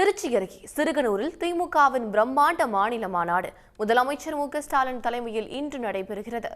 திருச்சி அருகே சிறுகனூரில் திமுகவின் பிரம்மாண்ட மாநில மாநாடு முதலமைச்சர் மு.க.ஸ்டாலின் தலைமையில் இன்று நடைபெறுகிறது.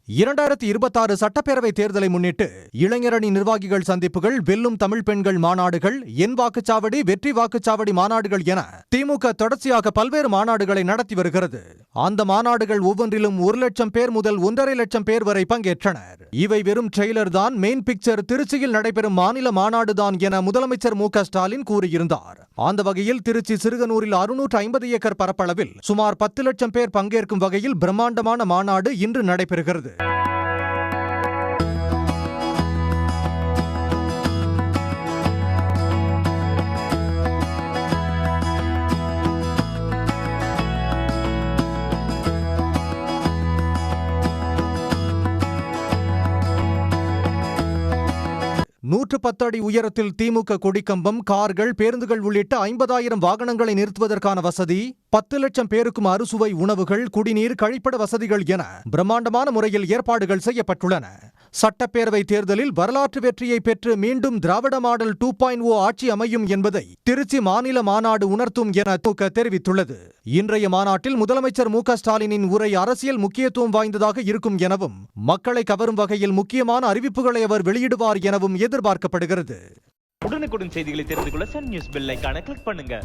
2026 சட்டப்பேரவை தேர்தலை முன்னிட்டு இளைஞரணி நிர்வாகிகள் சந்திப்புகள், வெல்லும் தமிழ் பெண்கள் மாநாடுகள், என் வாக்குச்சாவடி, வெற்றி வாக்குச்சாவடி மாநாடுகள் என திமுக தொடர்ச்சியாக பல்வேறு மாநாடுகளை நடத்தி வருகிறது. அந்த மாநாடுகள் ஒவ்வொன்றிலும் 1 லட்சம் பேர் முதல் 1.5 லட்சம் பேர் வரை பங்கேற்றனர். இவை வெறும் ட்ரெய்லர் தான், மெயின் பிக்சர் திருச்சியில் நடைபெறும் மாநில மாநாடுதான் என முதலமைச்சர் மு.க.ஸ்டாலின் கூறியிருந்தார். அந்த வகையில் திருச்சி சிறுகனூரில் 650 ஏக்கர் பரப்பளவில் சுமார் 10 லட்சம் பேர் பங்கேற்கும் வகையில் பிரம்மாண்டமான மாநாடு இன்று நடைபெறுகிறது. நூற்று 10 அடி உயரத்தில் திமுக கொடிக்கம்பம், கார்கள், பேருந்துகள் உள்ளிட்ட 50,000 வாகனங்களை நிறுத்துவதற்கான வசதி, 10 லட்சம் பேருக்கும் அறுசுவை உணவுகள், குடிநீர், கழிப்பிட வசதிகள் என பிரம்மாண்டமான முறையில் ஏற்பாடுகள் செய்யப்பட்டுள்ளன. சட்டப்பேரவை தேர்தலில் வரலாற்று வெற்றியை பெற்று மீண்டும் திராவிட மாடல் 2.0 ஆட்சி அமையும் என்பதை திருச்சி மாநில மாநாடு உணர்த்தும் என திமுக தெரிவித்துள்ளது. இன்றைய மாநாட்டில் முதலமைச்சர் மு.க.ஸ்டாலினின் உரை அரசியல் முக்கியத்துவம் வாய்ந்ததாக இருக்கும் எனவும், மக்களை கவரும் வகையில் முக்கியமான அறிவிப்புகளை அவர் வெளியிடுவார் எனவும் எதிர்பார்க்கப்படுகிறது. உடனுக்குடன் செய்திகளை தெரிந்து கொள்ள சன் நியூஸ் பெல் ஐகானை கிளிக் பண்ணுங்க.